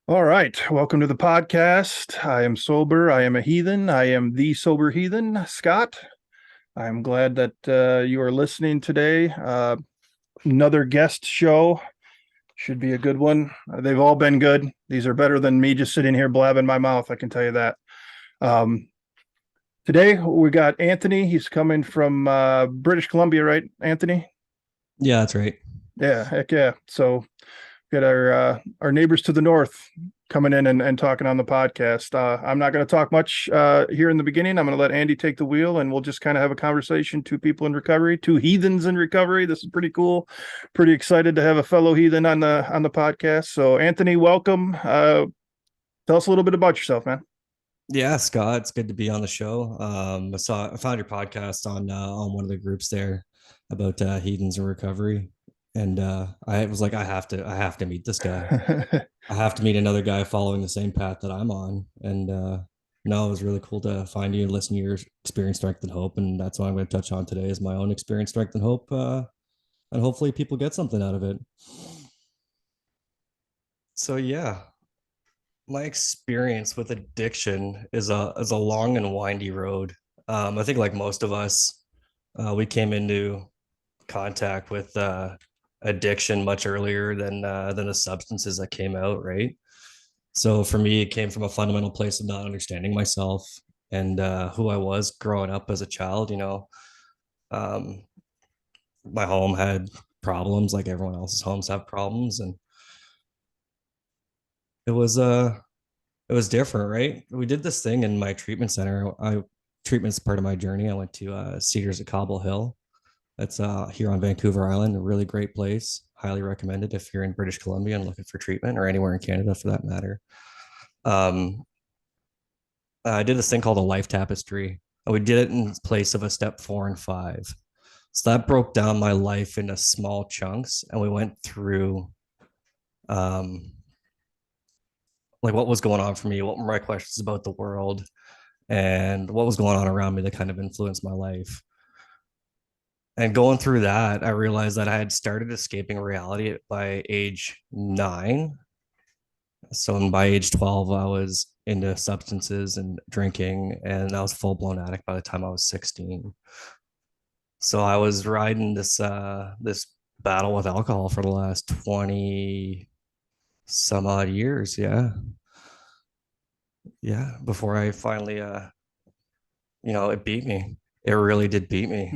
All right. Welcome to the podcast. I am sober. I am a heathen. I am the sober heathen, Scott. I'm glad that you are listening today. Another guest show should be a good one. They've all been good. These are better than me just sitting here blabbing my mouth. I can tell you that. Um, Today we got Anthony. He's coming from British Columbia, right, Anthony? Yeah, that's right. Yeah, heck yeah. So got our neighbors to the north coming in and talking on the podcast. I'm not going to talk much here in the beginning. I'm going to let Andy take the wheel, and we'll just kind of have a conversation. Two people in recovery, two heathens in recovery. This is pretty cool. Pretty excited to have a fellow heathen on the podcast. So, Anthony, welcome. Tell us a little bit about yourself, man. Yeah, Scott, it's good to be on the show. I found your podcast on one of the groups there about heathens and recovery, and I was like, I have to meet this guy. I have to meet another guy following the same path that I'm on, and no, it was really cool to find you and listen to your experience, strength, and hope, and that's what I'm going to touch on today is my own experience, strength, and hope, and hopefully people get something out of it. So yeah, my experience with addiction is a long and windy road. I think like most of us, we came into contact with addiction much earlier than the substances that came out, right? So for me, it came from a fundamental place of not understanding myself and who I was growing up as a child. Um, my home had problems, like everyone else's homes have problems, and it was it was different, right? We did this thing in my treatment center. I Treatment's part of my journey. I went to Cedars at Cobble Hill. That's here on Vancouver Island, a really great place. Highly recommended if you're in British Columbia and looking for treatment, or anywhere in Canada for that matter. Um, I did this thing called a life tapestry. We did it in place of a step 4 and 5. So that broke down my life into small chunks, and we went through um, like what was going on for me, what were my questions about the world, and what was going on around me that kind of influenced my life. And going through that, I realized that I had started escaping reality by age 9. So by age 12, I was into substances and drinking, and I was full blown addict by the time I was 16. So I was riding this battle with alcohol for the last 20 some odd years. Yeah. Yeah. Before I finally it beat me. It really did beat me.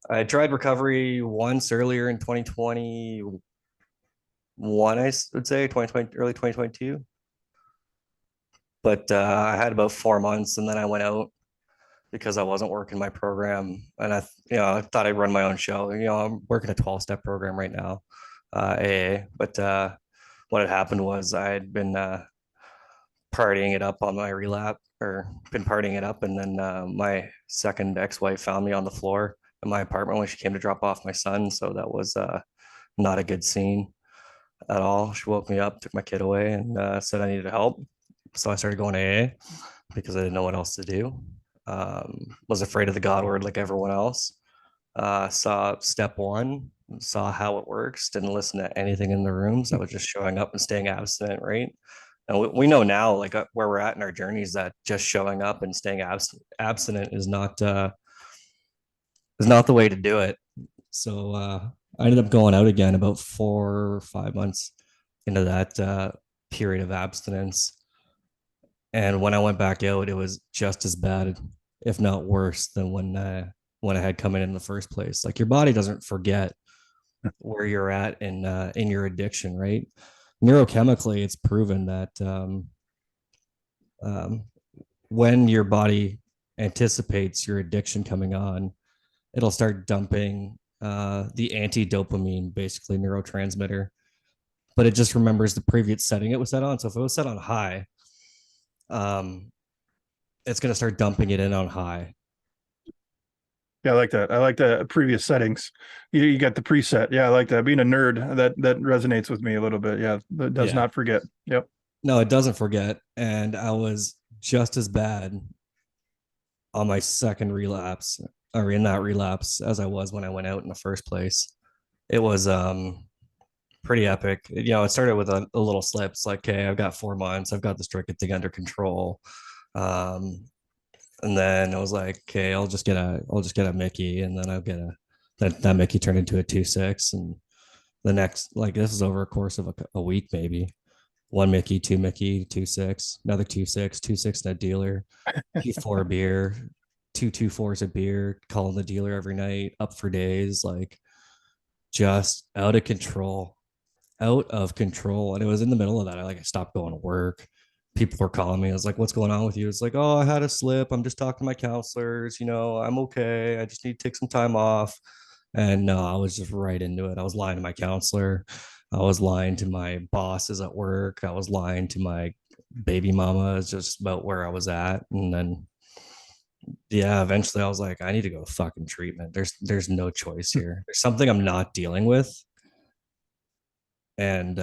I tried recovery once earlier in 2021, I would say 2020, early 2022. But I had about 4 months, and then I went out because I wasn't working my program, and I thought I'd run my own show. I'm working a 12-step program right now, AA. But what had happened was I had been partying it up on my relapse, or been partying it up, and then my second ex-wife found me on the floor in my apartment when she came to drop off my son. So that was not a good scene at all. She woke me up, took my kid away, and said I needed help. So I started going to AA because I didn't know what else to do. Was afraid of the God word like everyone else. Saw step 1, saw how it works, didn't listen to anything in the rooms. I was just showing up and staying abstinent, right? And we know now, like where we're at in our journeys, that just showing up and staying abstinent is not the way to do it. So I ended up going out again about 4 or 5 months into that period of abstinence. And when I went back out, it was just as bad, if not worse, than when I had come in the first place. Like your body doesn't forget where you're at in your addiction, right? Neurochemically, it's proven that um, when your body anticipates your addiction coming on, it'll start dumping the anti-dopamine, basically neurotransmitter, but it just remembers the previous setting it was set on. So if it was set on high, um, it's going to start dumping it in on high. Yeah, I like that. I like the previous settings. You got the preset. Yeah, I like that. Being a nerd, that resonates with me a little bit. Yeah, that does Yeah. not forget. Yep. No, it doesn't forget. And I was just as bad on my second relapse, or in that relapse, as I was when I went out in the first place. It was pretty epic. It started with a little slip. It's like, okay, I've got 4 months. I've got this drinking thing under control. Um, and then I was like, okay, I'll just get a Mickey, and then I'll get that Mickey turned into a 2.6, and the next, like, this is over a course of a week, maybe. One Mickey, two Mickey, 2.6, another 2.6, 2.6 in a dealer, 2.4 a beer, 2.4s a beer, calling the dealer every night, up for days, like just out of control. And it was in the middle of that. I stopped going to work. People were calling me. I was like, what's going on with you? It's like, oh, I had a slip. I'm just talking to my counselors. I'm okay. I just need to take some time off. And no, I was just right into it. I was lying to my counselor. I was lying to my bosses at work. I was lying to my baby mama. It's just about where I was at. And then, yeah, eventually I was like, I need to go to fucking treatment. There's no choice here. There's something I'm not dealing with. And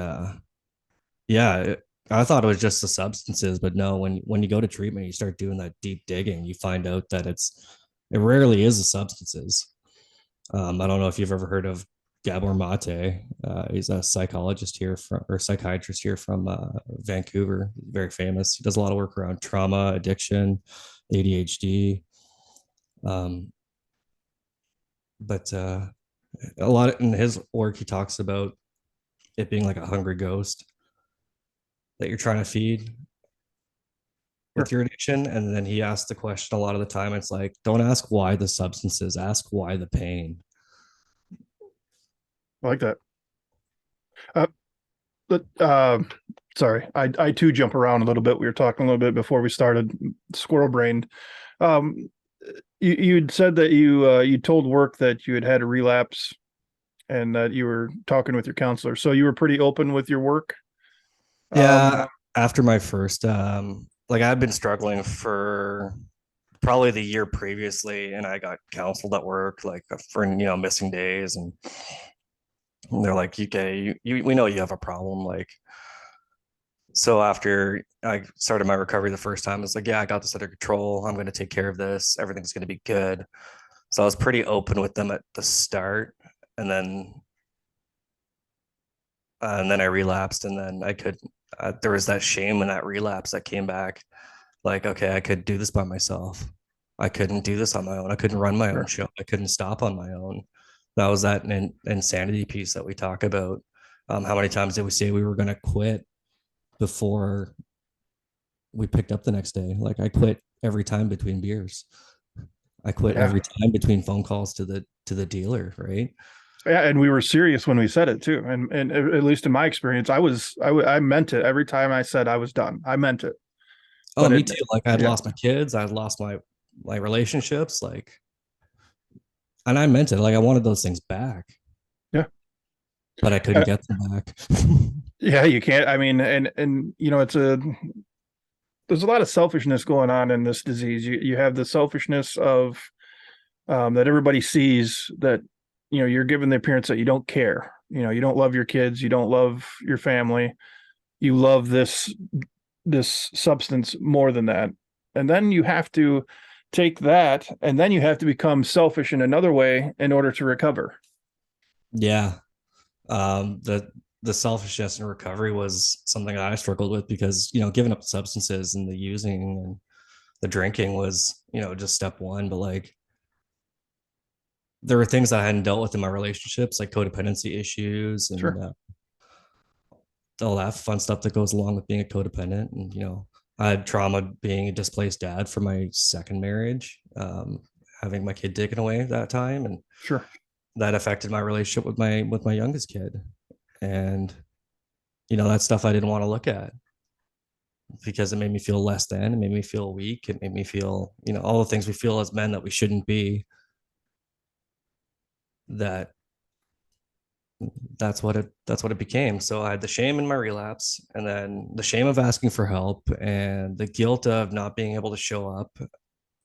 yeah, I thought it was just the substances, but no, when you go to treatment, you start doing that deep digging, you find out that it rarely is the substances. I don't know if you've ever heard of Gabor Mate. He's a psychologist here or psychiatrist here from Vancouver, very famous. He does a lot of work around trauma, addiction, ADHD. Um, but a lot in his work, he talks about it being like a hungry ghost that you're trying to feed Sure. with your addiction. And then he asked the question a lot of the time. It's like, don't ask why the substances, ask why the pain. I like that. Uh, but sorry, I too jump around a little bit. We were talking a little bit before we started, squirrel brained. Um, you'd said that you told work that you had had a relapse and that you were talking with your counselor. So you were pretty open with your work. Yeah. After my first, like I'd been struggling for probably the year previously, and I got counseled at work, like for, missing days. And they're like, okay, we know you have a problem. Like, so after I started my recovery the first time, it's like, yeah, I got this under control. I'm going to take care of this. Everything's going to be good. So I was pretty open with them at the start, and then I relapsed, and then I could. There was that shame in that relapse that came back. Like, okay, I could do this by myself. I couldn't do this on my own. I couldn't run my own Sure. show. I couldn't stop on my own. That was that insanity piece that we talk about. How many times did we say we were going to quit before we picked up the next day? Like I quit every time between beers. I quit Yeah. every time between phone calls to the dealer, right? Yeah, and we were serious when we said it too. And at least in my experience, I meant it every time I said I was done. I meant it. Oh, But me it too. Like I'd yeah, lost my kids, I'd lost my relationships, like, and I meant it. Like I wanted those things back, yeah. but I couldn't Uh, get them back. yeah, you can't. I mean, and it's there's a lot of selfishness going on in this disease. You have the selfishness of that everybody sees that you're given the appearance that you don't care. You don't love your kids, you don't love your family, you love this substance more than that. And then you have to take that and then you have to become selfish in another way in order to recover. Yeah. The selfishness in recovery was something I struggled with because, giving up substances and the using and the drinking was, just step one. But like there were things I hadn't dealt with in my relationships, like codependency issues and Sure. all that fun stuff that goes along with being a codependent. And, I had trauma being a displaced dad for my second marriage, having my kid taken away that time. And Sure. that affected my relationship with my youngest kid. And, that stuff I didn't want to look at because it made me feel less than, it made me feel weak. It made me feel, all the things we feel as men that we shouldn't be, that that's what it became. So I had the shame in my relapse, and then the shame of asking for help, and the guilt of not being able to show up,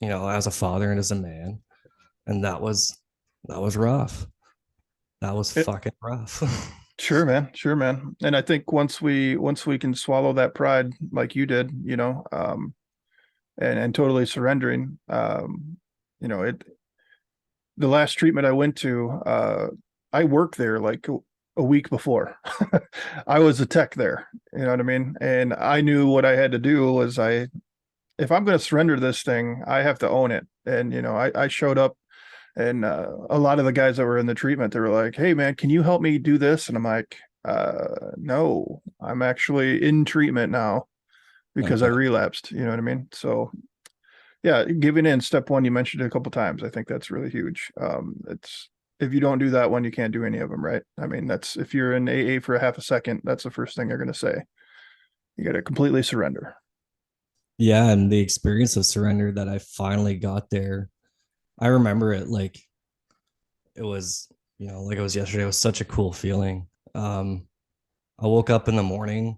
as a father and as a man. And that was rough. That was It, fucking rough. sure, man. Sure, man. And I think once we can swallow that pride like you did, and totally surrendering, it the last treatment I went to, I worked there like a week before. I was a tech there, you know what I mean? And I knew what I had to do was if I'm going to surrender this thing, I have to own it. And, I showed up and a lot of the guys that were in the treatment, they were like, "Hey man, can you help me do this?" And I'm like, no, I'm actually in treatment now because I Okay. relapsed. You know what I mean? So yeah, giving in step one, you mentioned it a couple times. I think that's really huge. It's if you don't do that one, you can't do any of them, right? I mean, that's if you're in AA for a half a second, that's the first thing they're going to say. You got to completely surrender. Yeah, and the experience of surrender that I finally got there, I remember it like it was, like it was yesterday. It was such a cool feeling. I woke up in the morning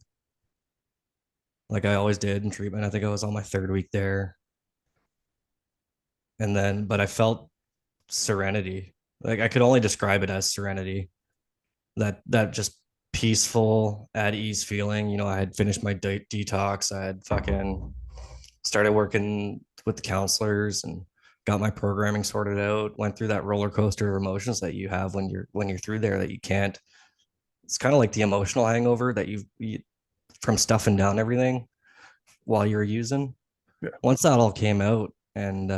like I always did in treatment. I think I was on my third week there. And then, but I felt serenity. Like I could only describe it as serenity. That just peaceful, at ease feeling. I had finished my detox. I had fucking started working with the counselors and got my programming sorted out. Went through that roller coaster of emotions that you have when you're through there that you can't. It's kind of like the emotional hangover that you from stuffing down everything while you're using. Yeah. Once that all came out and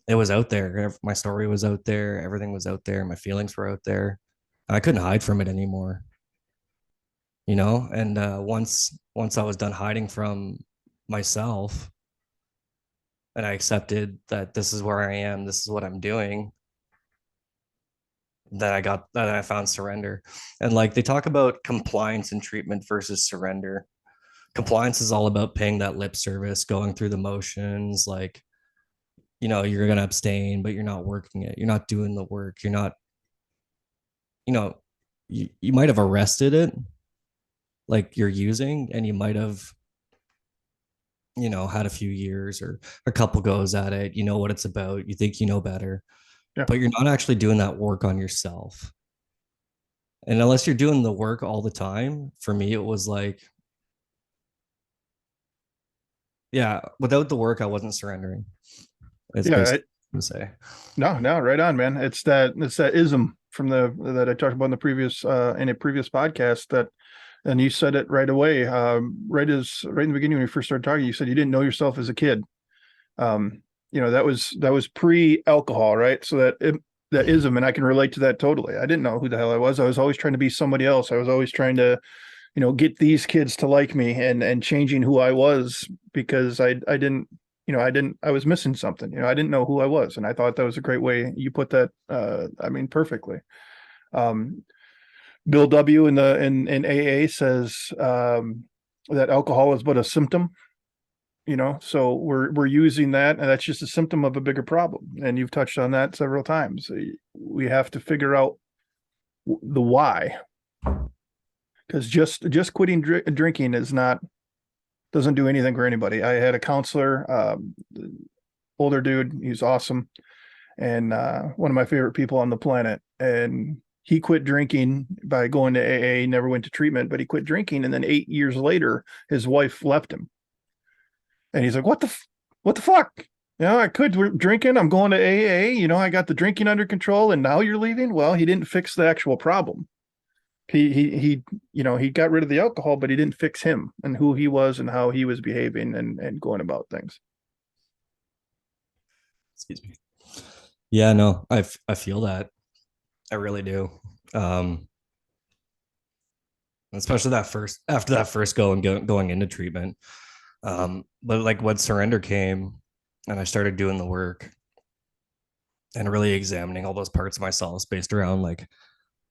it was out there, my story was out there, everything was out there, my feelings were out there. I couldn't hide from it anymore, and once I was done hiding from myself and I accepted that this is where I am, this is what I'm doing, that I found surrender. And like they talk about compliance and treatment versus surrender. Compliance is all about paying that lip service, going through the motions, like, you're going to abstain, but you're not working it. You're not doing the work. You're not, you know, you might have arrested it, like you're using, and you might have, had a few years or a couple goes at it. You know what it's about. You think you know better, Yeah. but you're not actually doing that work on yourself. And unless you're doing the work all the time, for me, it was like, yeah, without the work, I wasn't surrendering. It's Yeah. basically what I'm say. No, no, right on, man. It's that ism from the that I talked about in a previous podcast that, and you said it right away. Right in the beginning when you first started talking, you said you didn't know yourself as a kid. That was pre-alcohol, right? So that ism, and I can relate to that totally. I didn't know who the hell I was. I was always trying to be somebody else. I was always trying to, get these kids to like me and changing who I was because I didn't, I was missing something. I didn't know who I was, and I thought that was a great way you put that. I mean, perfectly. Um, Bill W. in AA says that alcohol is but a symptom. So we're using that, and that's just a symptom of a bigger problem. And you've touched on that several times. We have to figure out the why, because just quitting drinking doesn't do anything for anybody. I had a counselor, older dude. He's awesome, and one of my favorite people on the planet. And he quit drinking by going to AA. Never went to treatment, but he quit drinking, and then 8 years later, his wife left him. And he's like, what the fuck? I quit drinking. I'm going to AA. I got the drinking under control, and now you're leaving. Well, he didn't fix the actual problem. He got rid of the alcohol, but he didn't fix him and who he was and how he was behaving and going about things. Excuse me. Yeah, no, I feel that. I really do. Um, Especially that first after that first going into treatment. But like when surrender came and I started doing the work and really examining all those parts of myself based around like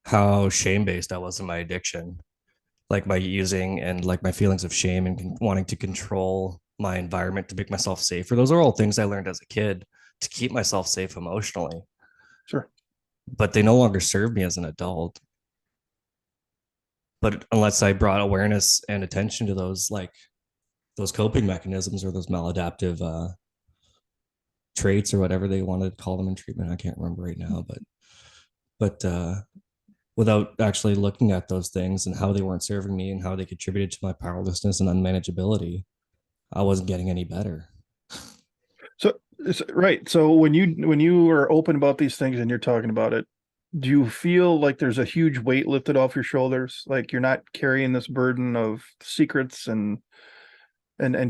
how shame based I was in my addiction, like my using and like my feelings of shame and wanting to control my environment to make myself safer. Those are all things I learned as a kid to keep myself safe emotionally, Sure. but they no longer serve me as an adult. But unless I brought awareness and attention to those, like those coping mechanisms or those maladaptive traits or whatever they wanted to call them in treatment, I can't remember right now, but without actually looking at those things and how they weren't serving me and how they contributed to my powerlessness and unmanageability, I wasn't getting any better. So right. So when you are open about these things and you're talking about it, do you feel like there's a huge weight lifted off your shoulders? Like you're not carrying this burden of secrets and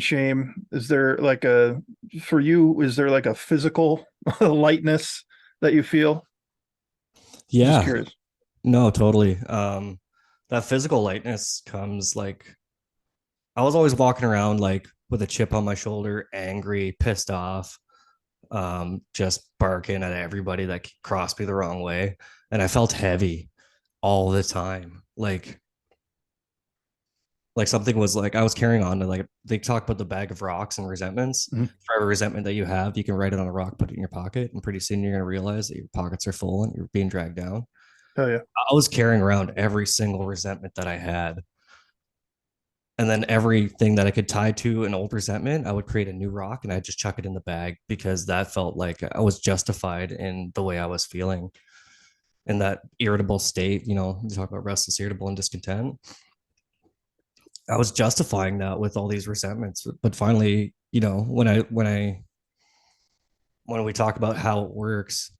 shame? Is there like a for you, is there like a physical lightness that you feel? Just Yeah, curious. no, totally. That physical lightness comes like I was always walking around like with a chip on my shoulder, angry, pissed off, just barking at everybody that crossed me the wrong way. And I felt heavy all the time. Like something was like I was carrying on to like they talk about the bag of rocks and resentments. Mhm. For every resentment that you have, you can write it on a rock, put it in your pocket, and pretty soon you're gonna realize that your pockets are full and you're being dragged down. Oh yeah. I was carrying around every single resentment that I had. And then everything that I could tie to an old resentment, I would create a new rock and I'd just chuck it in the bag because that felt like I was justified in the way I was feeling in that irritable state. You know, you talk about restless, irritable, and discontent. I was justifying that with all these resentments. But finally, you know, when we talk about how it works,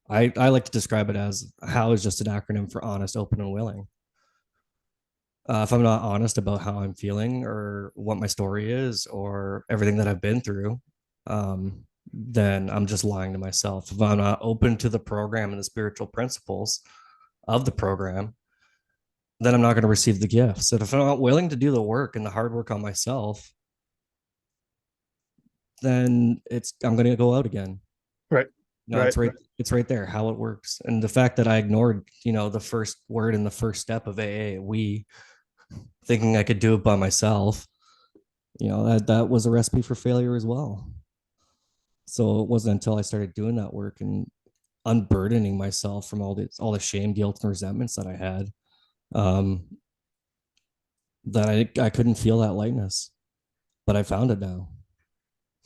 I like to describe it as how is just an acronym for honest, open, and willing. If I'm not honest about how I'm feeling or what my story is or everything that I've been through, then I'm just lying to myself. If I'm not open to the program and the spiritual principles of the program, then I'm not going to receive the gifts. And if I'm not willing to do the work and the hard work on myself, then it's I'm going to go out again. Right. No, Right. it's right there how it works. And the fact that I ignored, you know, the first word in the first step of AA, we thinking I could do it by myself, you know, that was a recipe for failure as well. So it wasn't until I started doing that work and unburdening myself from all the shame, guilt, and resentments that I had, um, that I couldn't feel that lightness. But I found it now.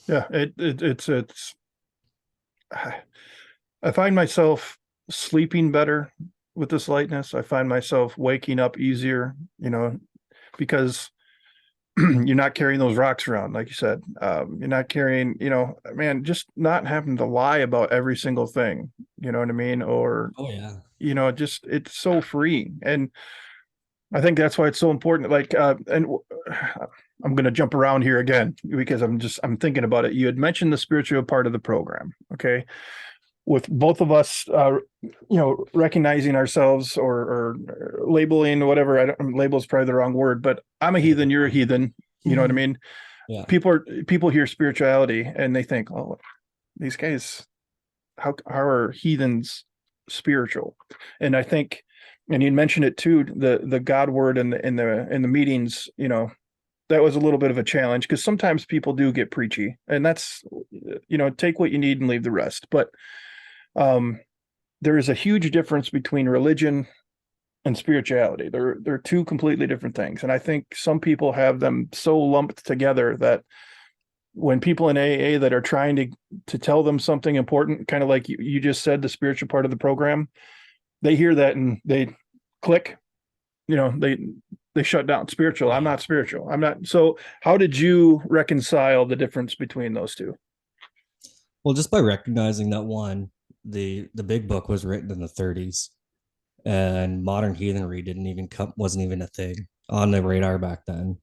Yeah. It's I find myself sleeping better with this lightness. I find myself waking up easier, because you're not carrying those rocks around, like you said. You're not carrying, man, just not having to lie about every single thing. You know what I mean? Or, Oh yeah. just it's so free. And I think that's why it's so important. Like, I'm going to jump around here again because I'm thinking about it. You had mentioned the spiritual part of the program. Okay. With both of us, recognizing ourselves or labeling whatever. I don't label is probably the wrong word, but I'm a heathen. You're a heathen. You know what I mean? Yeah. People hear spirituality and they think, oh, these guys, how are heathens spiritual? And I think, and you mentioned it too, the God word in the meetings, that was a little bit of a challenge because sometimes people do get preachy, and that's, take what you need and leave the rest. But um, there is a huge difference between religion and spirituality. They're two completely different things, and I think some people have them so lumped together that when people in AA that are trying to tell them something important, kind of like you just said, the spiritual part of the program, they hear that and they click, they shut down. Spiritual, Oh I'm yeah. not spiritual, I'm not. So how did you reconcile the difference between those two? Well, just by recognizing that one, the big book was written in the 30s, and modern heathenry didn't even come wasn't even a thing on the radar back then.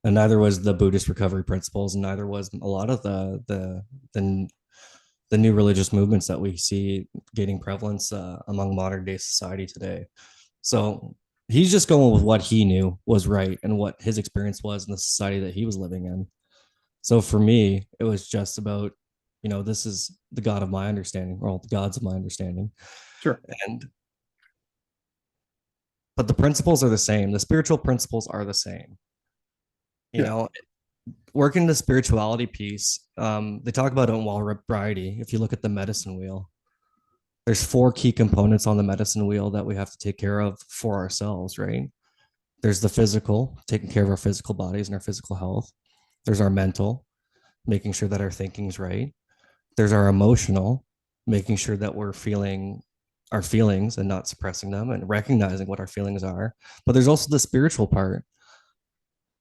And neither was the Buddhist recovery principles, and neither was a lot of the the new religious movements that we see gaining prevalence among modern day society today. So he's just going with what he knew was right and what his experience was in the society that he was living in. So for me, it was just about, you know, this is the God of my understanding, or all the gods of my understanding. Sure. And but the principles are the same. The spiritual principles are the same. You Yeah. know, working the spirituality piece, they talk about it in variety. If you look at the medicine wheel, there's four key components on the medicine wheel that we have to take care of for ourselves, right? There's the physical, taking care of our physical bodies and our physical health. There's our mental, making sure that our thinking's right. There's our emotional, making sure that we're feeling our feelings and not suppressing them and recognizing what our feelings are. But there's also the spiritual part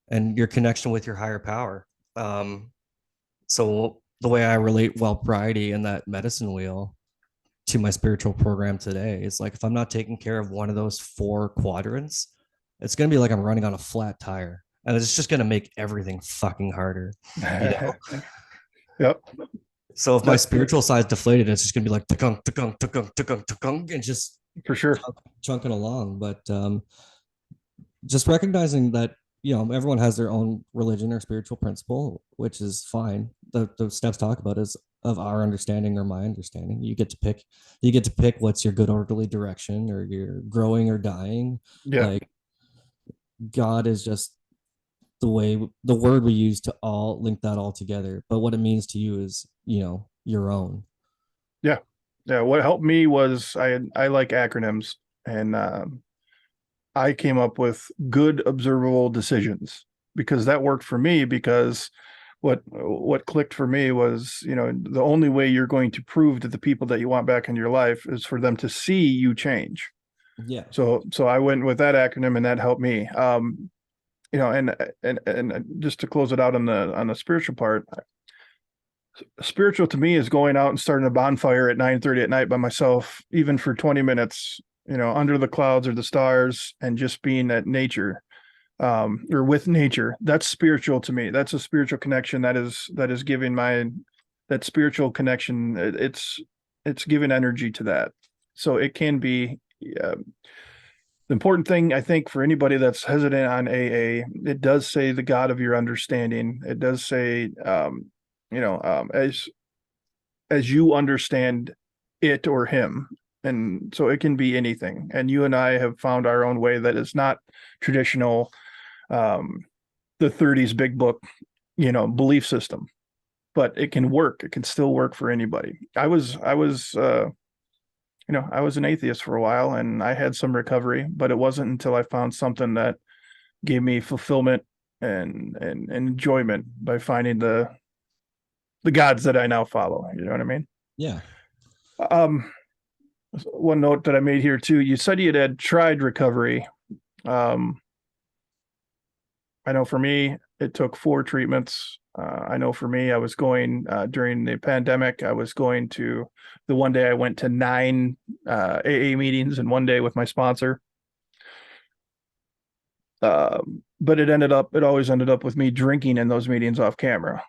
and your connection with your higher power. So the way I relate well variety in that medicine wheel to my spiritual program today. It's like if I'm not taking care of one of those four quadrants, it's gonna be like I'm running on a flat tire. And it's just gonna make everything fucking harder, you know? Yep. So if my That spiritual side's deflated, it's just gonna be like tukunk, tukunk, tukunk, tukunk, tukunk, and just for sure. chunking along. But just recognizing that, everyone has their own religion or spiritual principle, which is fine. The steps talk about is of our understanding or my understanding. You get to pick what's your good orderly direction, or you're growing or dying. Yeah. Like God is just the word we use to all link that all together. But what it means to you is, your own. Yeah. Yeah. What helped me was I like acronyms, and I came up with good observable decisions because that worked for me. Because what clicked for me was, the only way you're going to prove to the people that you want back in your life is for them to see you change. Yeah. So I went with that acronym, and that helped me. And just to close it out on the spiritual part, spiritual to me is going out and starting a bonfire at 9:30 at night by myself, even for 20 minutes, under the clouds or the stars, and just being at nature, or with nature. That's spiritual to me. That's a spiritual connection that is giving that spiritual connection. It's giving energy to that. So it can be, the important thing, I think, for anybody that's hesitant on AA, it does say the God of your understanding. It does say, as you understand it or him. And so it can be anything. And you and I have found our own way that is not traditional, the 30s big book, belief system, but it can work. It can still work for anybody. I was an atheist for a while, and I had some recovery, but it wasn't until I found something that gave me fulfillment and enjoyment by finding the gods that I now follow. You know what I mean? Yeah. Um, One note that I made here too. You said you had tried recovery. Um, I know for me, it took 4 treatments. I know for me, I was going during the pandemic. I was going to the one day I went to 9 AA meetings in one day with my sponsor. But it always ended up with me drinking in those meetings off camera.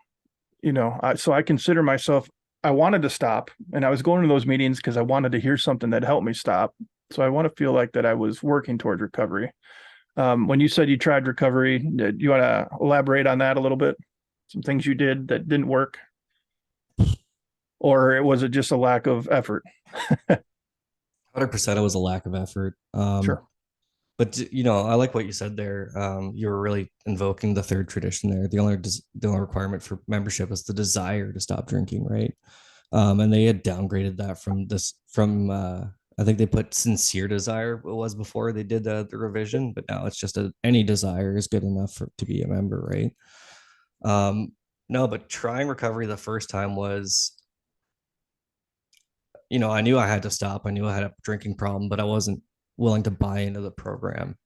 So I consider myself, I wanted to stop, and I was going to those meetings because I wanted to hear something that helped me stop. So I want to feel like that I was working towards recovery. When you said you tried recovery, do you want to elaborate on that a little bit? Some things you did that didn't work, or was it just a lack of effort? 100% it was a lack of effort. Sure. But I like what you said there. You were really invoking the third tradition there. The only requirement for membership is the desire to stop drinking, right? And they had downgraded that from I think they put sincere desire it was before they did the revision, but now it's just any desire is good enough to be a member, right? No, but trying recovery the first time was, I knew I had to stop. I knew I had a drinking problem, but I wasn't willing to buy into the program.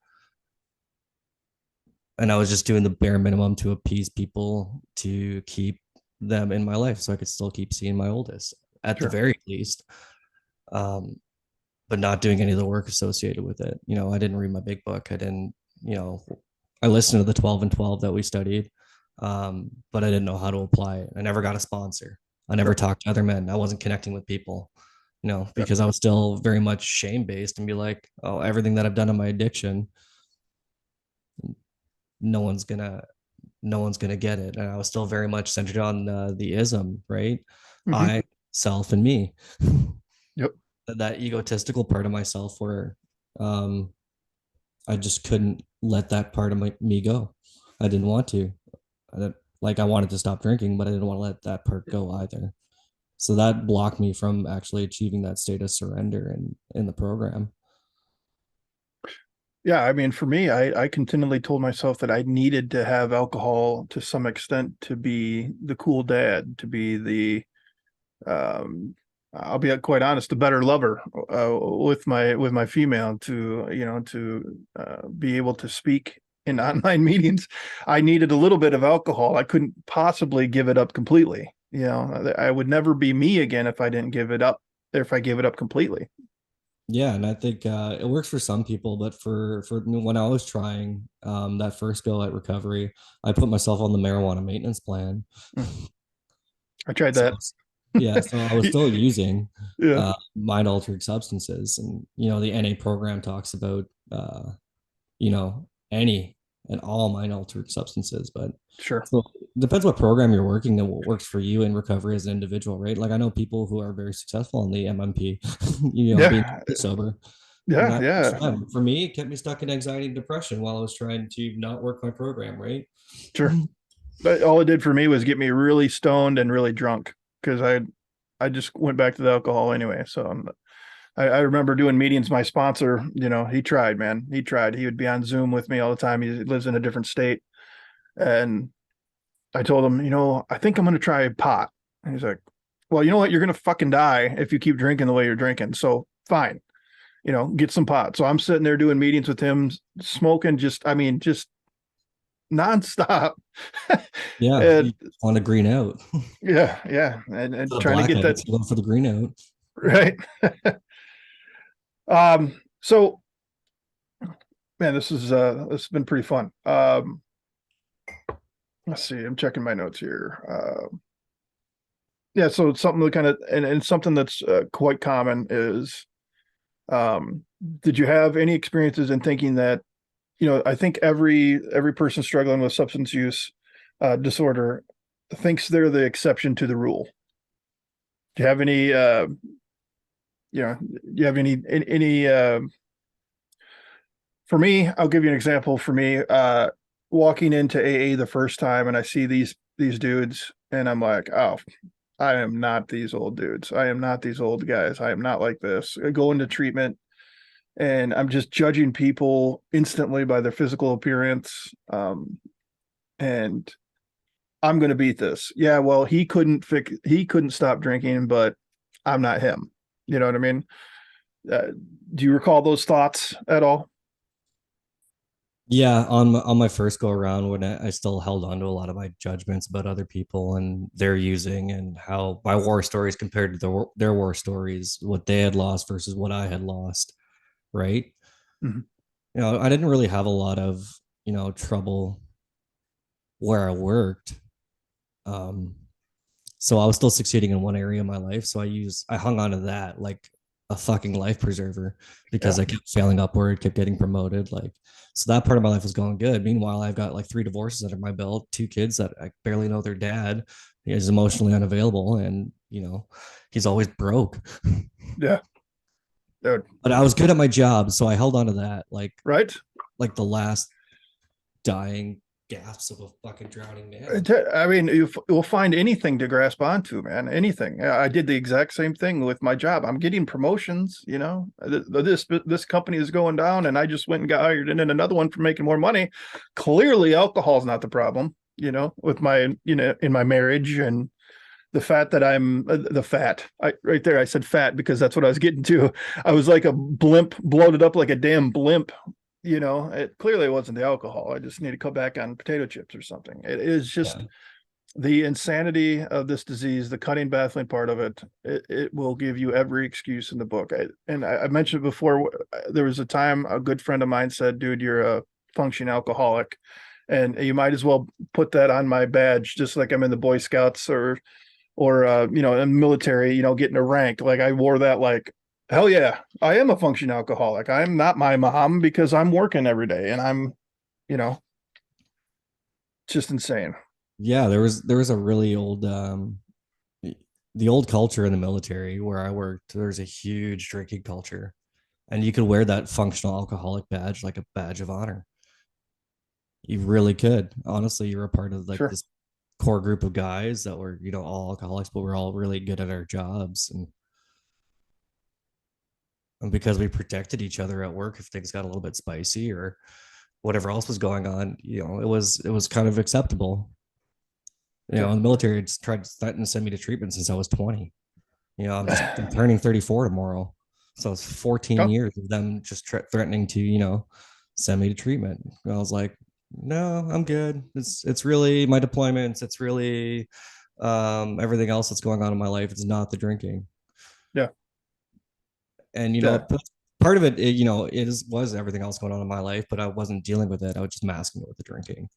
And I was just doing the bare minimum to appease people to keep them in my life so I could still keep seeing my oldest at the Sure. very least. But not doing any of the work associated with it. I didn't read my big book. I didn't, I listened to the 12 and 12 that we studied, but I didn't know how to apply it. I never got a sponsor. I never Sure. talked to other men. I wasn't connecting with people, Yeah. because I was still very much shame based and be like, oh, everything that I've done in my addiction, no one's gonna, no one's gonna get it. And I was still very much centered on the ism, right? Mm-hmm. I, self, and me. Yep. That egotistical part of myself where um, I just couldn't let that part of me go. I didn't want to. Like I wanted to stop drinking, but I didn't want to let that part go either. So that blocked me from actually achieving that state of surrender in the program. Yeah, I mean, for me, I continually told myself that I needed to have alcohol to some extent to be the cool dad, to be um, I'll be quite honest, the better lover with my female, to be able to speak in online meetings. I needed a little bit of alcohol. I couldn't possibly give it up completely. I would never be me again if I didn't give it up. if I give it up completely. Yeah, and I think it works for some people, but for when I was trying that first go at recovery, I put myself on the marijuana maintenance plan. Mm. I tried So that. yeah, so I was still using Yeah, mind altered substances, and the NA program talks about any and all mind altered substances, but sure. so it depends what program you're working and what works for you in recovery as an individual, right? Like I know people who are very successful in the MMP, being Yeah, sober. And yeah, that works yeah, for them. For me, it kept me stuck in anxiety and depression while I was trying to not work my program, right? sure. But all it did for me was get me really stoned and really drunk because I just went back to the alcohol anyway. So I remember doing meetings. My sponsor, he tried, man. He tried. He would be on Zoom with me all the time. He lives in a different state. And I told him, I think I'm going to try pot. And he's like, well, you know what? You're going to fucking die if you keep drinking the way you're drinking. So fine, get some pot. So I'm sitting there doing meetings with him, smoking just nonstop. Yeah, And you want to green out. yeah, yeah. And The trying to get blackout, that it's going for the green out. right. So man, this has been pretty fun. Let's see, I'm checking my notes here. Yeah, so it's something that kind of and something that's quite common is did you have any experiences in thinking that, I think every person struggling with substance use disorder thinks they're the exception to the rule. Do you have any do you have any for me, I'll give you an example. For me, walking into AA the first time and I see these dudes and I'm like, oh, I am not these old dudes. I am not these old guys. I am not like this. I go into treatment and I'm just judging people instantly by their physical appearance. And I'm going to beat this. Yeah, well, he couldn't stop drinking, but I'm not him. You know what I mean? Uh, do you recall those thoughts at all? Yeah, on my first go around, when I still held on to a lot of my judgments about other people and their using, and how my war stories compared to their war stories, what they had lost versus what I had lost, right? Mhm. I didn't really have a lot of trouble where I worked. Um, so I was still succeeding in one area of my life. So I hung on to that like a fucking life preserver because Yeah. I kept failing upward, kept getting promoted. Like, so that part of my life was going good. Meanwhile, I've got like 3 divorces under my belt, 2 kids that I barely know their dad. He is emotionally unavailable, and he's always broke. Yeah. Dude. But I was good at my job, so I held on to that Right. like the last dying gasps of a fucking drowning man. I mean, you'll find anything to grasp onto, man. Anything. I did the exact same thing with my job. I'm getting promotions. This company is going down, and I just went and got hired in another one for making more money. Clearly, alcohol's not the problem. With my in my marriage and the fat that I'm the fat. Right there, I said fat because that's what I was getting to. I was like a blimp, bloated up like a damn blimp. It clearly wasn't the alcohol. I just need to cut back on potato chips or something. It is just Yeah. the insanity of this disease, the cutting baffling part of it. It will give you every excuse in the book. I mentioned before, there was a time a good friend of mine said, dude, you're a functioning alcoholic. And you might as well put that on my badge, just like I'm in the Boy Scouts or in military, getting a rank. Like I wore that like, hell yeah, I am a functioning alcoholic. I'm not my mom because I'm working every day and I'm, you know, just insane. Yeah, there was a really old the old culture in the military where I worked. There's a huge drinking culture, and you could wear that functional alcoholic badge like a badge of honor. You really could. Honestly, you were a part of like Sure. this core group of guys that were all alcoholics, but we're all really good at our jobs, and because we protected each other at work if things got a little bit spicy or whatever else was going on, it was kind of acceptable. Yeah. In the military, it's tried to threaten to send me to treatment since I was 20. I'm turning 34 tomorrow. So it's 14 Oh, years of them just threatening to, send me to treatment. And I was like, no, I'm good. It's really my deployments. It's really everything else that's going on in my life. It's not the drinking. yeah. And Yeah. part of it, was everything else going on in my life, but I wasn't dealing with it. I was just masking it with the drinking.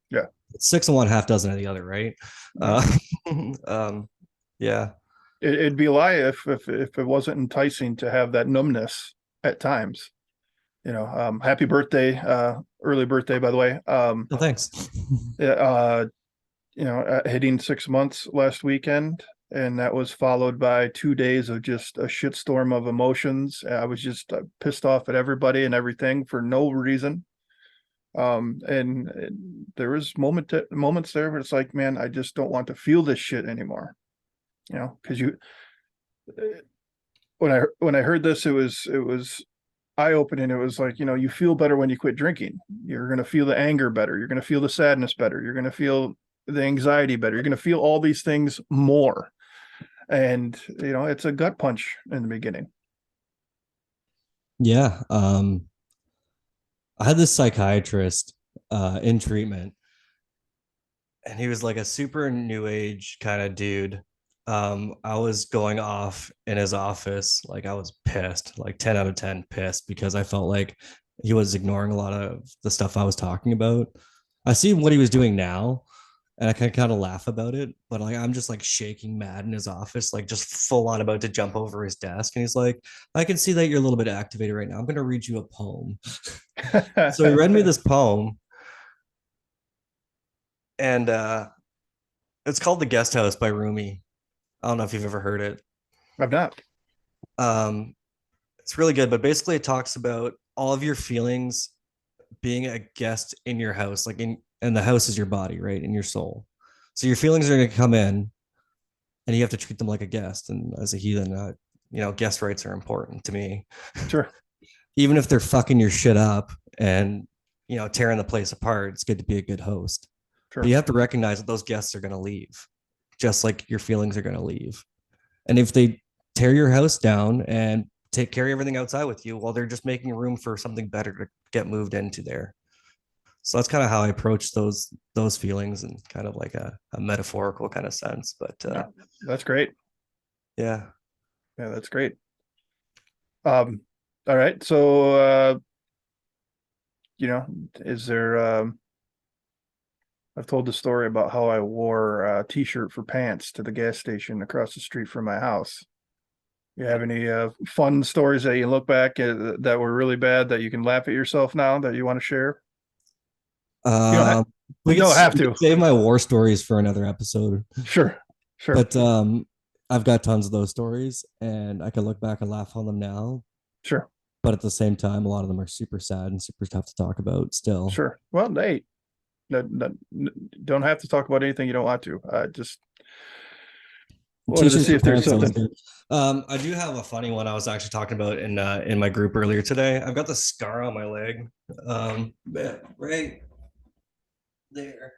Yeah. It's six of one, half dozen of the other, right? Yeah. Um, yeah. It'd be a lie if it wasn't enticing to have that numbness at times. Happy birthday, early birthday, by the way. No, thanks. Uh, hitting 6 months last weekend, and that was followed by 2 days of just a shitstorm of emotions. I was just pissed off at everybody and everything for no reason. And there was moments there where it's like, man, I just don't want to feel this shit anymore. Because when I heard this, it was eye opening. It was like, you feel better when you quit drinking. You're gonna feel the anger better. You're gonna feel the sadness better. You're gonna feel the anxiety better. You're gonna feel all these things more. And it's a gut punch in the beginning. Yeah. I had this psychiatrist in treatment, and he was like a super new age kind of dude. I was going off in his office, like I was pissed, like 10 out of 10 pissed, because I felt like he was ignoring a lot of the stuff I was talking about. I see what he was doing now, and I can kind of laugh about it, but like I'm just like shaking mad in his office, like just full on about to jump over his desk. And he's like, I can see that you're a little bit activated right now. I'm gonna read you a poem. So he read me this poem, and it's called The Guest House by Rumi. I don't know if you've ever heard it. I've not. Um, it's really good, but basically it talks about all of your feelings being a guest in your house, like and the house is your body, right? In your soul. So your feelings are going to come in, and you have to treat them like a guest. And as a heathen, guest rights are important to me. Sure. Even if they're fucking your shit up and tearing the place apart, it's good to be a good host. But Sure. you have to recognize that those guests are going to leave, just like your feelings are going to leave. And if they tear your house down and carry everything outside with you, well, they're just making room for something better to get moved into there. So that's kind of how I approach those feelings in kind of like a metaphorical kind of sense. But Yeah, that's great. yeah. Yeah, that's great. All right. So is there I've told the story about how I wore a t-shirt for pants to the gas station across the street from my house. You have any fun stories that you look back at that were really bad that you can laugh at yourself now that you want to share? You don't have, Um, you don't have we to. could save my war stories for another episode. Sure. Sure. But I've got tons of those stories, and I can look back and laugh on them now. Sure. But at the same time, a lot of them are super sad and super tough to talk about still. Sure. Well, hey, don't have to talk about anything you don't want to. Just wanted to see if there's something. I do have a funny one I was actually talking about in my group earlier today. I've got the scar on my leg, right there.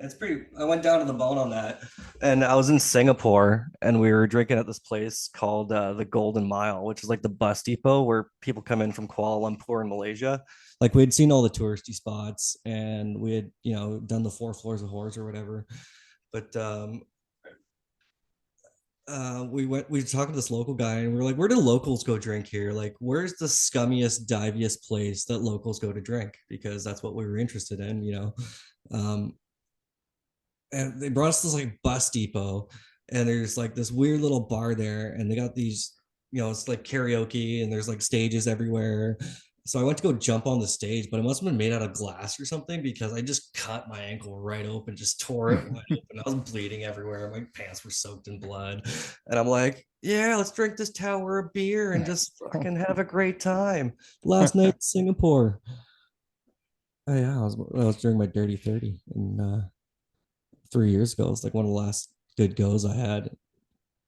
It's pretty. I went down to the bone on that, and I was in Singapore, and we were drinking at this place called the Golden Mile, which is like the bus depot where people come in from Kuala Lumpur in Malaysia. Like we had seen all the touristy spots, and we had done the 4 floors of horrors or whatever. But we were talking to this local guy, and we were like, where do locals go drink here? Like, where's the scummiest, diviest place that locals go to drink? Because that's what we were interested in. And they brought us to this like bus depot, and there's like this weird little bar there, and they got these, it's like karaoke, and there's like stages everywhere. So I went to go jump on the stage, but it must have been made out of glass or something, because I just cut my ankle right open, just tore it wide open. I was bleeding everywhere. My pants were soaked in blood. And I'm like, yeah, let's drink this tower of beer and just fucking have a great time. Last night in Singapore. Oh yeah, I was during my dirty 30, and 3 years ago. It's like one of the last good goes I had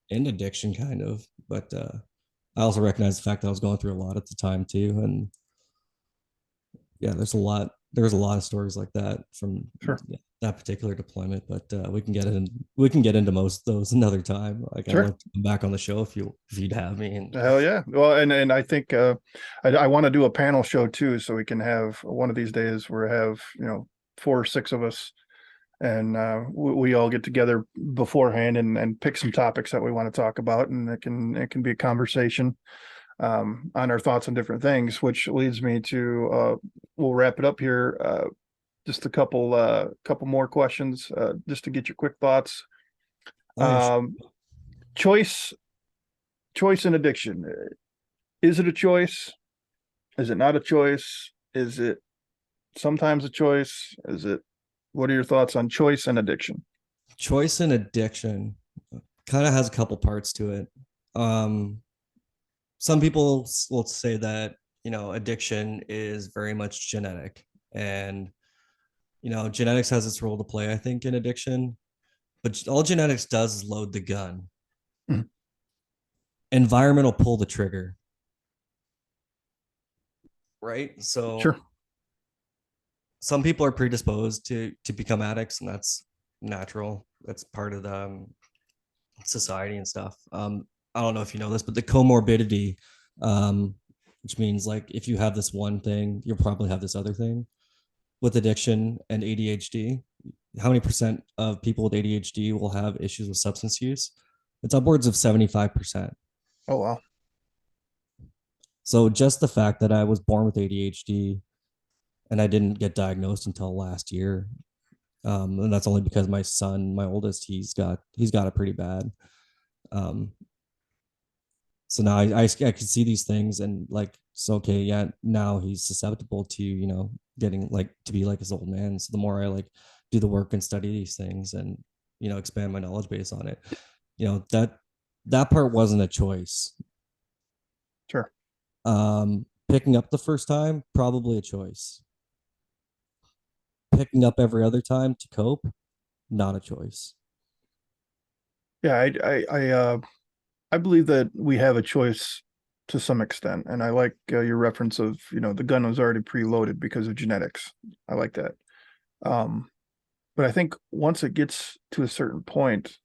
in addiction, kind of. But I also recognize the fact that I was going through a lot at the time too. And yeah, there's a lot of stories like that from Sure. that particular deployment. But we can get into most of those another time. Like Sure. I'd love to come back on the show if you'd have me. And Hell yeah. Well, and I think I want to do a panel show too, so we can have one of these days where we have 4 or 6 of us, and we all get together beforehand and pick some topics that we want to talk about, and it can be a conversation. on our thoughts on different things, which leads me to we'll wrap it up here. Just a couple more questions, just to get your quick thoughts. Oh, yeah. Um, choice choice and addiction. Is it a choice? Is it not a choice? Is it sometimes a choice? Is it, what are your thoughts on choice and addiction? Choice and addiction kind of has a couple parts to it. Um, some people will say that, addiction is very much genetic, and genetics has its role to play, I think, in addiction. But all genetics does is load the gun. Mhm. Environment will pull the trigger, right? So Sure. some people are predisposed to become addicts, and that's natural. That's part of the society and stuff. I don't know if you know this, but the comorbidity, um, which means like if you have this one thing, you'll probably have this other thing with addiction and ADHD. How many percent of people with ADHD will have issues with substance use? It's upwards of 75%. Oh wow. So just the fact that I was born with ADHD and I didn't get diagnosed until last year, and that's only because my son, my oldest, he's got it pretty bad. Um, so now I can see these things and like, so okay, yeah, now he's susceptible to, getting like to be like his old man. So the more I like do the work and study these things and, expand my knowledge base on it, that part wasn't a choice. Sure. Picking up the first time, probably a choice. Picking up every other time to cope, not a choice. Yeah, I believe that we have a choice to some extent, and I like your reference of, the gun was already preloaded because of genetics. I like that. Um, but I think once it gets to a certain point,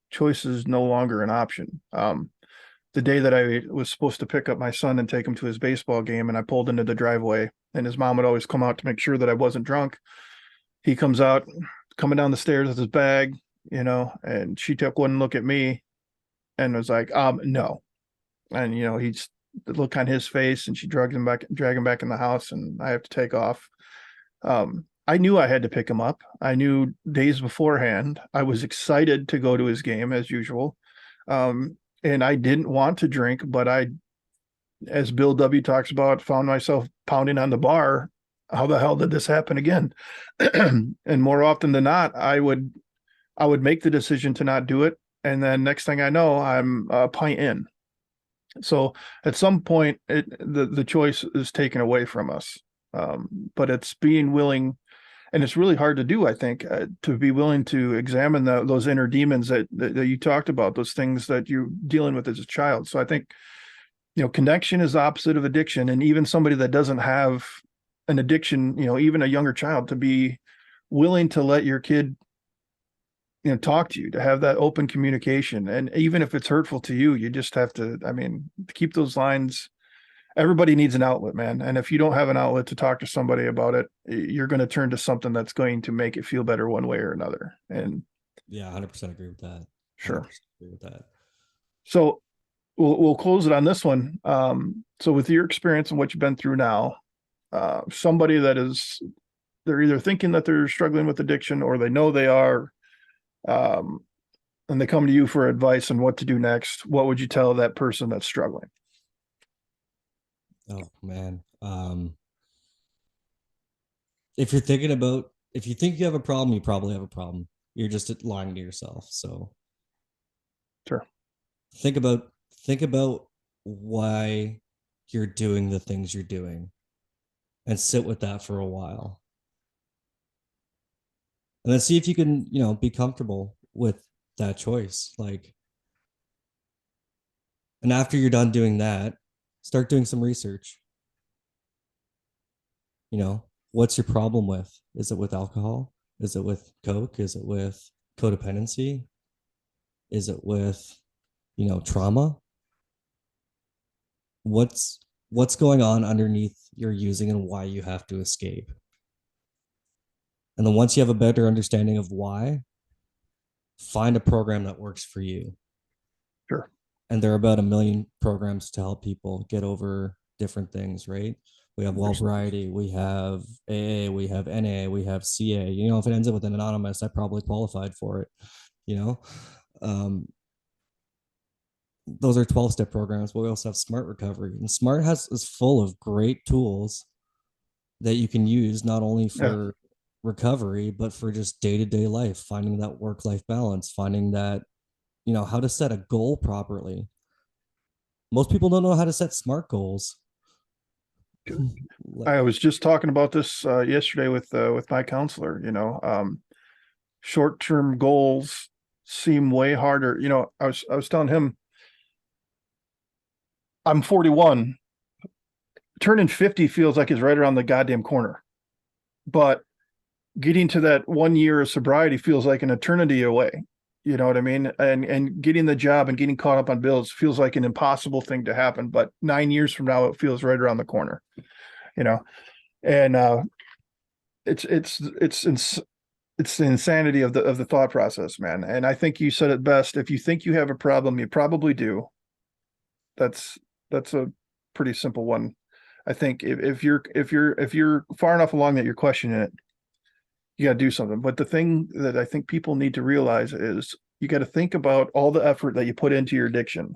choice is no longer an option. The day that I was supposed to pick up my son and take him to his baseball game, and I pulled into the driveway, and his mom would always come out to make sure that I wasn't drunk. He comes out, coming down the stairs with his bag, and she took one look at me and was like, no. And, he's the look on his face, and she drag him back in the house, and I have to take off. I knew I had to pick him up. I knew days beforehand. I was excited to go to his game as usual. And I didn't want to drink, but as Bill W. talks about, found myself pounding on the bar. How the hell did this happen again? And more often than not, I would make the decision to not do it, and then next thing I know, I'm a pint in. So at some point, the choice is taken away from us. But it's being willing, and it's really hard to do, I think, to be willing to examine those inner demons that you talked about, those things that you're dealing with as a child. So I think, connection is the opposite of addiction. And even somebody that doesn't have an addiction, even a younger child, to be willing to let your kid, talk to you, to have that open communication. And even if it's hurtful to you, you just have to, I mean, keep those lines. Everybody needs an outlet, man. And if you don't have an outlet to talk to somebody about it, you're going to turn to something that's going to make it feel better one way or another. And Yeah, 100% agree with that. sure. 100% agree with that. So we'll close it on this one. So with your experience and what you've been through now, somebody that is, they're either thinking that they're struggling with addiction, or they know they are, um, and they come to you for advice on what to do next, what would you tell that person that's struggling? Oh man. If you think you have a problem, you probably have a problem. You're just lying to yourself. So Sure. think about think about why you're doing the things you're doing and sit with that for a while. And then see if you can, be comfortable with that choice. Like, and after you're done doing that, start doing some research. What's your problem with? Is it with alcohol? Is it with coke? Is it with codependency? Is it with, trauma? What's going on underneath your using and why you have to escape? And then once you have a better understanding of why, find a program that works for you. Sure. And there are about 1 million programs to help people get over different things, right? We have Well There's, Variety, we have AA, we have NA, we have CA. You know, if it ends up with an anonymous, I probably qualified for it. You know, um, those are 12-step programs, but we also have Smart Recovery, and Smart has is full of great tools that you can use not only yeah, for recovery but for just day-to-day life, finding that work-life balance, finding that, you know, how to set a goal properly. Most people don't know how to set smart goals. I was just talking about this yesterday with my counselor. Short-term goals seem way harder. I was telling him I'm 41. Turning 50 feels like it's right around the goddamn corner. But getting to that 1 year of sobriety feels like an eternity away. You know what I mean? And getting the job and getting caught up on bills feels like an impossible thing to happen. But 9 years from now, it feels right around the corner. You know, and it's it's the insanity of the thought process, man. And I think you said it best. If you think you have a problem, you probably do. That's that's a pretty simple one. I think if you're far enough along that you're questioning it, you got to do something. But the thing that I think people need to realize is you got to think about all the effort that you put into your addiction.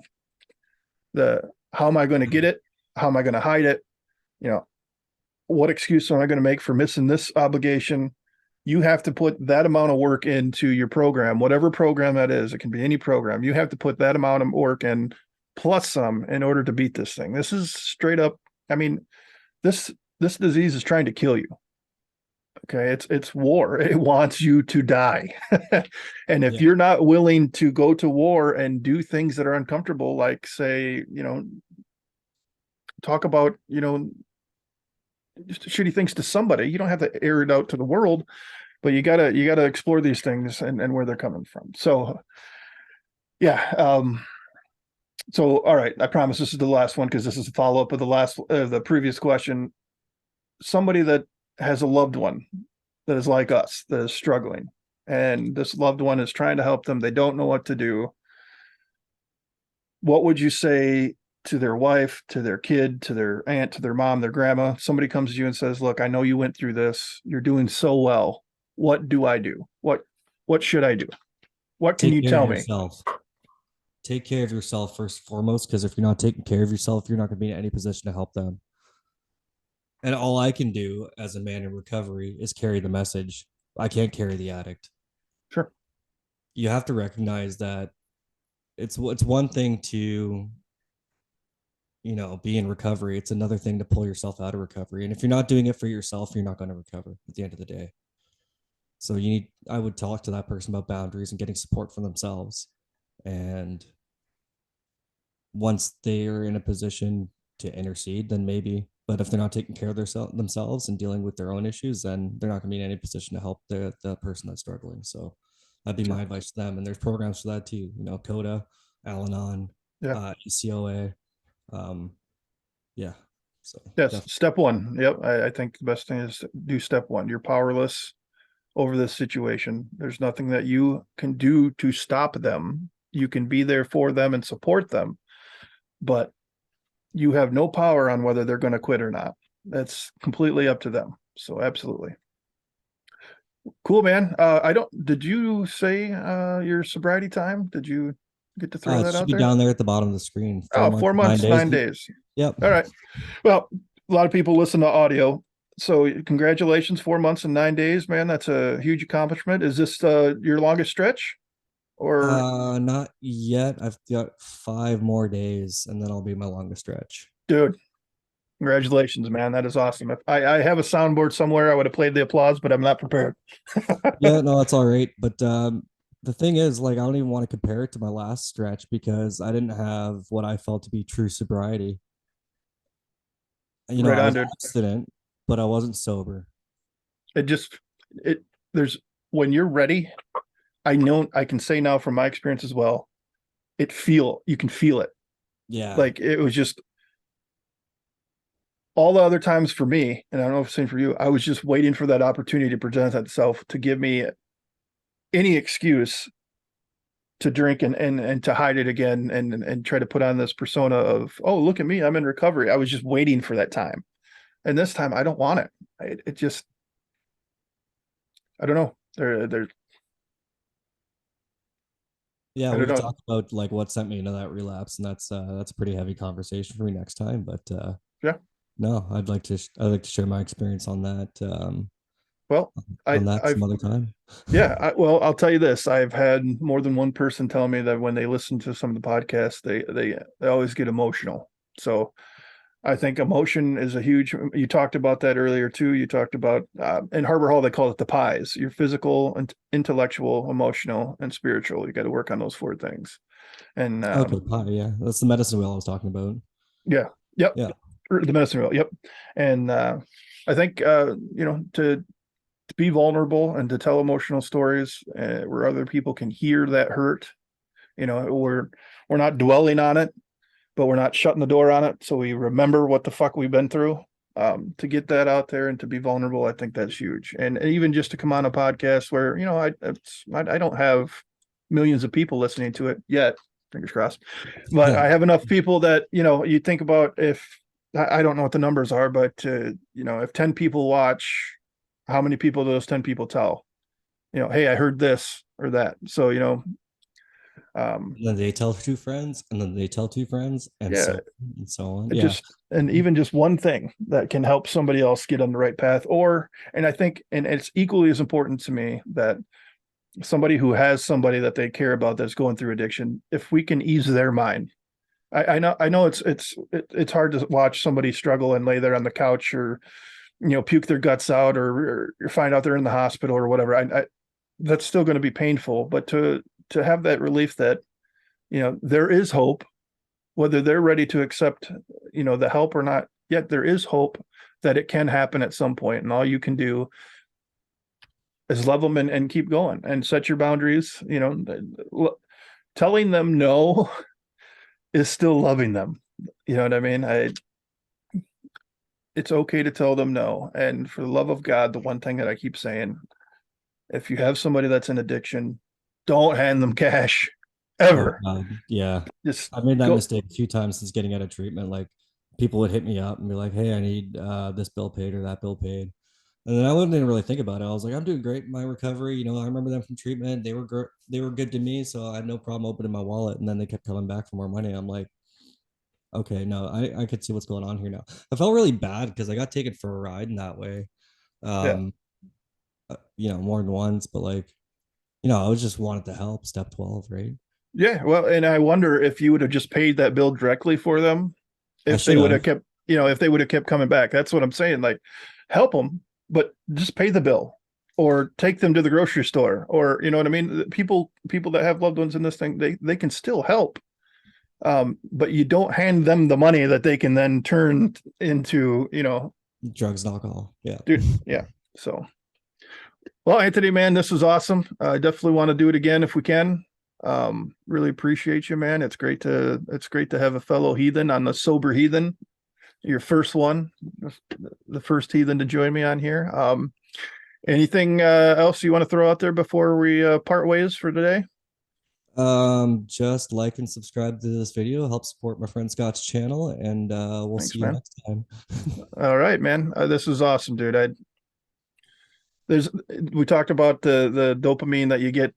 The How am I going to get it? How am I going to hide it? You know, what excuse am I going to make for missing this obligation? You have to put that amount of work into your program, whatever program that is. It can be any program. You have to put that amount of work in plus some in order to beat this thing. This is straight up. I mean, this this disease is trying to kill you. Okay, it's war. It wants you to die. And if Yeah. you're not willing to go to war and do things that are uncomfortable, like say, talk about, just shitty things to somebody, you don't have to air it out to the world, but you gotta explore these things and where they're coming from. So yeah. So all right, I promise this is the last one because this is a follow-up of the previous question. Somebody that has a loved one that is like us, that is struggling, and this loved one is trying to help them. They don't know what to do. What would you say to their wife, to their kid, to their aunt, to their mom, their grandma? Somebody comes to you and says, "Look, I know you went through this. You're doing so well. What do I do? What should I do? What can Take you care of tell me?" yourself. Take care of yourself first and foremost, because if you're not taking care of yourself, you're not going to be in any position to help them. And all I can do as a man in recovery is carry the message. I can't carry the addict. Sure. You have to recognize that it's one thing to, you know, be in recovery. It's another thing to pull yourself out of recovery. And if you're not doing it for yourself, you're not going to recover at the end of the day. So I would talk to that person about boundaries and getting support from themselves. And once they are in a position to intercede, then maybe. But if they're not taking care of themselves and dealing with their own issues, then they're not going to be in any position to help the person that's struggling. So that'd be Sure. my advice to them. And there's programs for that too. You know, CODA, Al-Anon, Yeah. ECOA. Um, yeah. So Yes. definitely. Step one. Yep. I think the best thing is to do step one. You're powerless over this situation. There's nothing that you can do to stop them. You can be there for them and support them, but you have no power on whether they're going to quit or not. That's completely up to them. So absolutely. Cool, man. I don't, did you say your sobriety time? Did you get to throw It that should out be there? down there at the bottom of the screen. Four Oh, months, four nine months, days. 9 days. Yep. All right. Well, a lot of people listen to audio. So congratulations, 4 months and 9 days, man. That's a huge accomplishment. Is this your longest stretch? Or Not yet. I've got 5 more days and then I'll be my longest stretch. dude, congratulations, man. That is awesome. If I have a soundboard somewhere, I would have played the applause, but I'm not prepared. Yeah, no, that's all right. But the thing is, like, I don't even want to compare it to my last stretch because I didn't have what I felt to be true sobriety. You know, Right I on, was dude. abstinent, but I wasn't sober. It just it there's when you're ready, I know I can say now from my experience as well, you can feel it. Yeah. Like it was just all the other times for me, and I don't know if it's the same for you, I was just waiting for that opportunity to present itself to give me any excuse to drink and to hide it again and try to put on this persona of, oh, look at me, I'm in recovery. I was just waiting for that time. And this time I don't want it. It just, I don't know. Yeah, I we don't could know. talk about like what sent me into that relapse, and that's a pretty heavy conversation for me next time. But Yeah. no, I'd like to share my experience Well, on that I've, some other time. yeah, well, I'll tell you this. I've had more than one person tell me that when they listen to some of the podcasts, they always get emotional. So I think emotion is a huge, you talked about that earlier too. You talked about, in Harbor Hall, they call it the pies, your physical and intellectual, emotional, and spiritual. You got to work on those four things. And Okay, pie, yeah, that's the medicine wheel I was talking about. yeah, yep, Yeah, the medicine wheel, yep. And I think, to be vulnerable and to tell emotional stories where other people can hear that hurt, we're not dwelling on it, but we're not shutting the door on it. So we remember what the fuck we've been through. To get that out there and to be vulnerable, I think that's huge. And even just to come on a podcast where, I don't have millions of people listening to it yet, fingers crossed, but I have enough people that, you think about if, I don't know what the numbers are, but, if 10 people watch, how many people do those 10 people tell? Hey, I heard this or that. So, um, and then they tell two friends, and then they tell two friends, yeah, and so on. it Yeah, just, and even just one thing that can help somebody else get on the right path. Or, and I think, and it's equally as important to me that somebody who has somebody that they care about that's going through addiction, if we can ease their mind. I know it's hard to watch somebody struggle and lay there on the couch or, puke their guts out or find out they're in the hospital or whatever. That's still going to be painful, but to have that relief that, there is hope, whether they're ready to accept, the help or not, yet there is hope that it can happen at some point. And all you can do is love them and keep going and set your boundaries, telling them no is still loving them. You know what I mean? It's okay to tell them no. And for the love of God, the one thing that I keep saying, if you have somebody that's in addiction, don't hand them cash oh ever. God, yeah. Just I've made that go. mistake a few times since getting out of treatment. Like people would hit me up and be like, "Hey, I need this bill paid or that bill paid," and then I didn't really think about it. I was like, "I'm doing great in my recovery. You know, I remember them from treatment. They were good to me, so I had no problem opening my wallet." And then they kept coming back for more money. I'm like, "Okay, no, I could see what's going on here now." I felt really bad because I got taken for a ride in that way. Yeah. Um, more than once, but like, I was just wanted to help. Step 12, right? Yeah. Well, and I wonder if you would have just paid that bill directly for them, I if they should would have have. kept, if they would have kept coming back. That's what I'm saying. Like, help them, but just pay the bill or take them to the grocery store or, you know what I mean? People that have loved ones in this thing, they can still help. But you don't hand them the money that they can then turn into, Drugs and alcohol. Yeah. dude. Yeah. So, well, Anthony, man, this was awesome. I definitely want to do it again if we can. Really appreciate you, man. It's great to have a fellow heathen on the Sober Heathen. Your first one, the first heathen to join me on here. Anything else you want to throw out there before we part ways for today? Just like and subscribe to this video, help support my friend Scott's channel, and we'll Thanks, see you man. next time. All right, man. This is awesome, dude. There's we talked about the dopamine that you get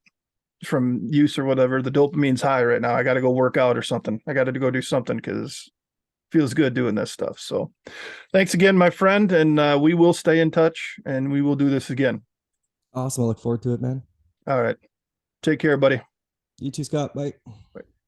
from use or whatever. The dopamine's high right now. I got to go work out or something. I got to go do something because it feels good doing this stuff. So, thanks again, my friend, and we will stay in touch and we will do this again. Awesome. I look forward to it, man. All right. Take care, buddy. You too, Scott. Bye. Bye.